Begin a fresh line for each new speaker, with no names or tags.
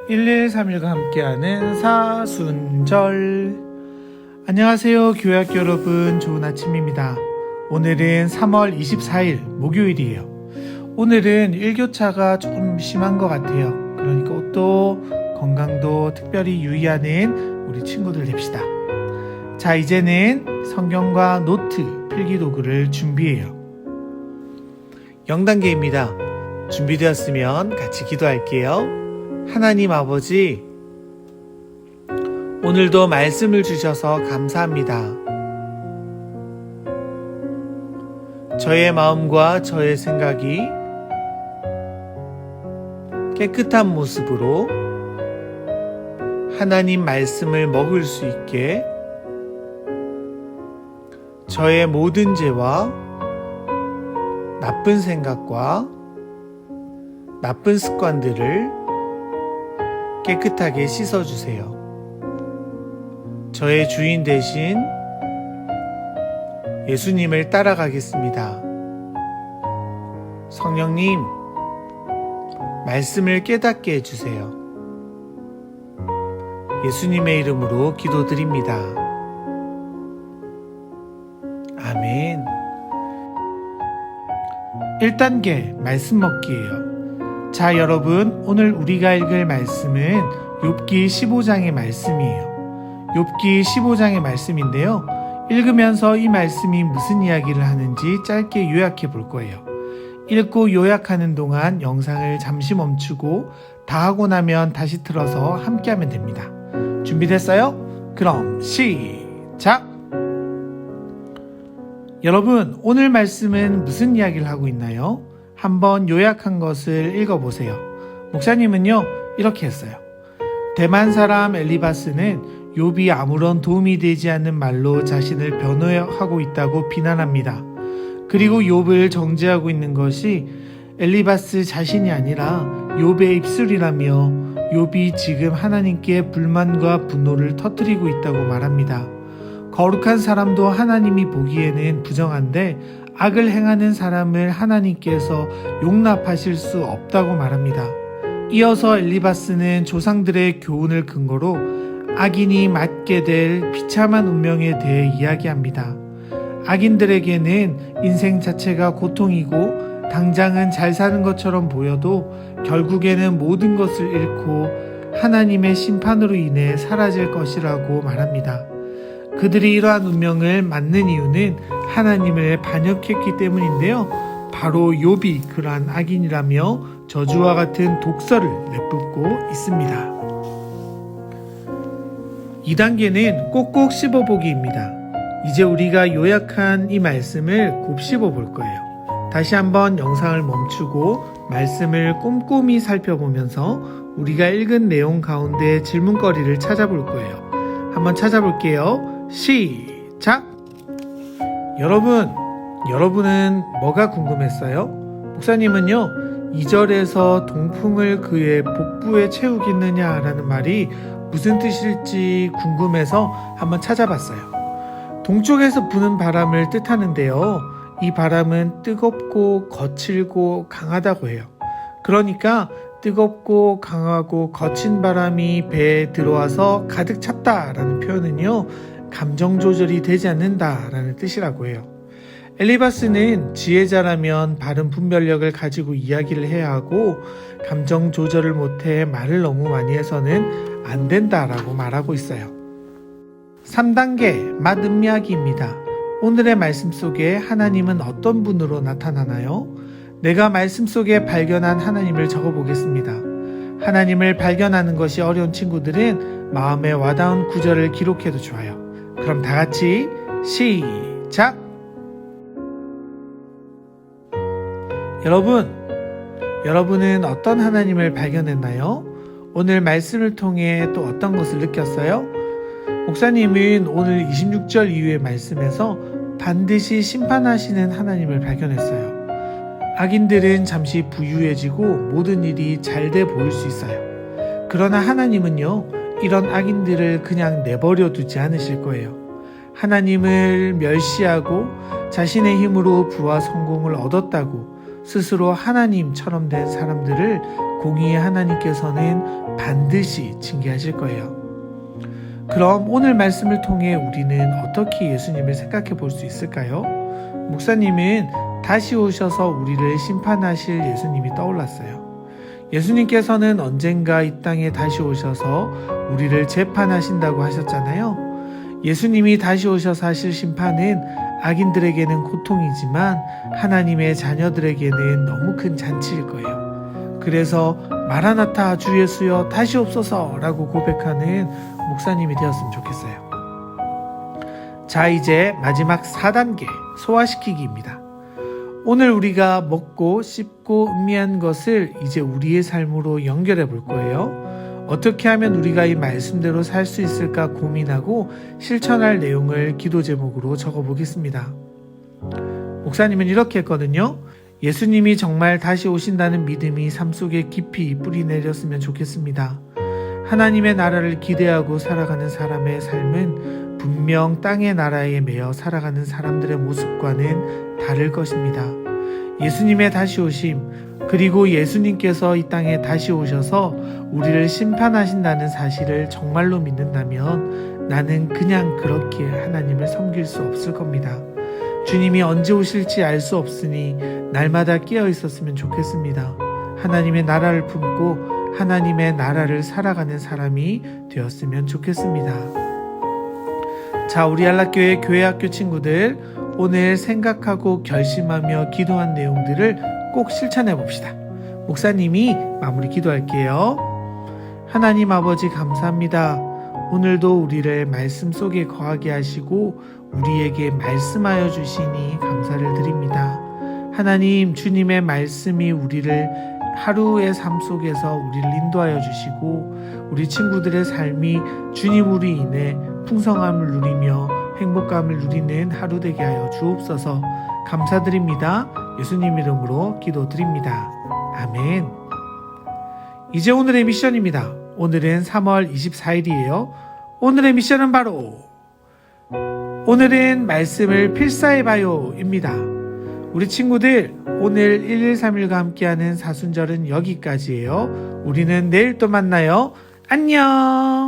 1131과 함께하는 사순절. 안녕하세요 교회학교 여러분, 좋은 아침입니다. 오늘은 3월 24일 목요일이에요. 오늘은 일교차가 조금 심한 것 같아요. 그러니까 옷도 건강도 특별히 유의하는 우리 친구들 됩시다. 자, 이제는 성경과 노트, 필기도구를 준비해요. 0단계입니다. 준비되었으면 같이 기도할게요. 하나님 아버지, 오늘도 말씀을 주셔서 감사합니다. 저의 마음과 저의 생각이 깨끗한 모습으로 하나님 말씀을 먹을 수 있게 저의 모든 죄와 나쁜 생각과 나쁜 습관들을 깨끗하게 씻어주세요. 저의 주인 대신 예수님을 따라가겠습니다. 성령님, 말씀을 깨닫게 해주세요. 예수님의 이름으로 기도드립니다. 아멘. 1단계 말씀 먹기예요. 자, 여러분, 오늘 우리가 읽을 말씀은 욥기 15장의 말씀이에요. 욥기 15장의 말씀인데요. 읽으면서 이 말씀이 무슨 이야기를 하는지 짧게 요약해 볼 거예요. 읽고 요약하는 동안 영상을 잠시 멈추고 다 하고 나면 다시 틀어서 함께 하면 됩니다. 준비됐어요? 그럼 시작! 여러분, 오늘 말씀은 무슨 이야기를 하고 있나요? 한번 요약한 것을 읽어보세요. 목사님은요, 이렇게 했어요. 대만 사람 엘리바스는 욥이 아무런 도움이 되지 않는 말로 자신을 변호하고 있다고 비난합니다. 그리고 욥을 정죄하고 있는 것이 엘리바스 자신이 아니라 욥의 입술이라며 욥이 지금 하나님께 불만과 분노를 터뜨리고 있다고 말합니다. 거룩한 사람도 하나님이 보기에는 부정한데 악을 행하는 사람을 하나님께서 용납하실 수 없다고 말합니다. 이어서 엘리바스는 조상들의 교훈을 근거로 악인이 맞게 될 비참한 운명에 대해 이야기합니다. 악인들에게는 인생 자체가 고통이고 당장은 잘 사는 것처럼 보여도 결국에는 모든 것을 잃고 하나님의 심판으로 인해 사라질 것이라고 말합니다. 그들이 이러한 운명을 맞는 이유는 하나님을 반역했기 때문인데요. 바로 욥이 그러한 악인이라며 저주와 같은 독서를 내뿜고 있습니다. 2단계는 꼭꼭 씹어보기입니다. 이제 우리가 요약한 이 말씀을 곱 씹어볼 거예요. 다시 한번 영상을 멈추고 말씀을 꼼꼼히 살펴보면서 우리가 읽은 내용 가운데 질문거리를 찾아볼 거예요. 한번 찾아볼게요. 시작! 여러분은 뭐가 궁금했어요? 목사님은요, 2절에서 동풍을 그의 복부에 채우겠느냐 라는 말이 무슨 뜻일지 궁금해서 한번 찾아봤어요. 동쪽에서 부는 바람을 뜻하는데요. 이 바람은 뜨겁고 거칠고 강하다고 해요. 그러니까 뜨겁고 강하고 거친 바람이 배에 들어와서 가득 찼다라는 표현은요, 감정 조절이 되지 않는다라는 뜻이라고 해요. 엘리바스는 지혜자라면 바른 분별력을 가지고 이야기를 해야 하고 감정 조절을 못해 말을 너무 많이 해서는 안 된다라고 말하고 있어요. 3단계 맛음미하기입니다. 오늘의 말씀 속에 하나님은 어떤 분으로 나타나나요? 내가 말씀 속에 발견한 하나님을 적어보겠습니다. 하나님을 발견하는 것이 어려운 친구들은 마음에 와닿은 구절을 기록해도 좋아요. 그럼 다 같이 시작! 여러분은 어떤 하나님을 발견했나요? 오늘 말씀을 통해 또 어떤 것을 느꼈어요? 목사님은 오늘 26절 이후의 말씀에서 반드시 심판하시는 하나님을 발견했어요. 악인들은 잠시 부유해지고 모든 일이 잘 돼 보일 수 있어요. 그러나 하나님은요, 이런 악인들을 그냥 내버려 두지 않으실 거예요. 하나님을 멸시하고 자신의 힘으로 부와 성공을 얻었다고 스스로 하나님처럼 된 사람들을 공의의 하나님께서는 반드시 징계하실 거예요. 그럼 오늘 말씀을 통해 우리는 어떻게 예수님을 생각해 볼 수 있을까요? 목사님은 다시 오셔서 우리를 심판하실 예수님이 떠올랐어요. 예수님께서는 언젠가 이 땅에 다시 오셔서 우리를 재판하신다고 하셨잖아요. 예수님이 다시 오셔서 하실 심판은 악인들에게는 고통이지만 하나님의 자녀들에게는 너무 큰 잔치일 거예요. 그래서 마라나타 주 예수여 다시 옵소서 라고 고백하는 목사님이 되었으면 좋겠어요. 자, 이제 마지막 4단계 소화시키기입니다. 오늘 우리가 먹고 씹고 음미한 것을 이제 우리의 삶으로 연결해 볼 거예요. 어떻게 하면 우리가 이 말씀대로 살 수 있을까 고민하고 실천할 내용을 기도 제목으로 적어보겠습니다. 목사님은 이렇게 했거든요. 예수님이 정말 다시 오신다는 믿음이 삶 속에 깊이 뿌리 내렸으면 좋겠습니다. 하나님의 나라를 기대하고 살아가는 사람의 삶은 분명 땅의 나라에 매여 살아가는 사람들의 모습과는 다를 것입니다. 예수님의 다시 오심, 그리고 예수님께서 이 땅에 다시 오셔서 우리를 심판하신다는 사실을 정말로 믿는다면 나는 그냥 그렇게 하나님을 섬길 수 없을 겁니다. 주님이 언제 오실지 알 수 없으니 날마다 깨어 있었으면 좋겠습니다. 하나님의 나라를 품고 하나님의 나라를 살아가는 사람이 되었으면 좋겠습니다. 자, 우리 안락교회 교회학교 친구들, 오늘 생각하고 결심하며 기도한 내용들을 꼭 실천해 봅시다. 목사님이 마무리 기도할게요. 하나님 아버지 감사합니다. 오늘도 우리를 말씀 속에 거하게 하시고 우리에게 말씀하여 주시니 감사를 드립니다. 하나님, 주님의 말씀이 우리를 하루의 삶 속에서 우리를 인도하여 주시고 우리 친구들의 삶이 주님으로 인해 풍성함을 누리며 행복감을 누리는 하루 되게 하여 주옵소서. 감사드립니다. 예수님 이름으로 기도드립니다. 아멘. 이제 오늘의 미션입니다. 오늘은 3월 24일이에요. 오늘의 미션은 바로 오늘은 말씀을 필사해봐요 입니다. 우리 친구들, 오늘 1131과 함께하는 사순절은 여기까지예요. 우리는 내일 또 만나요. 안녕.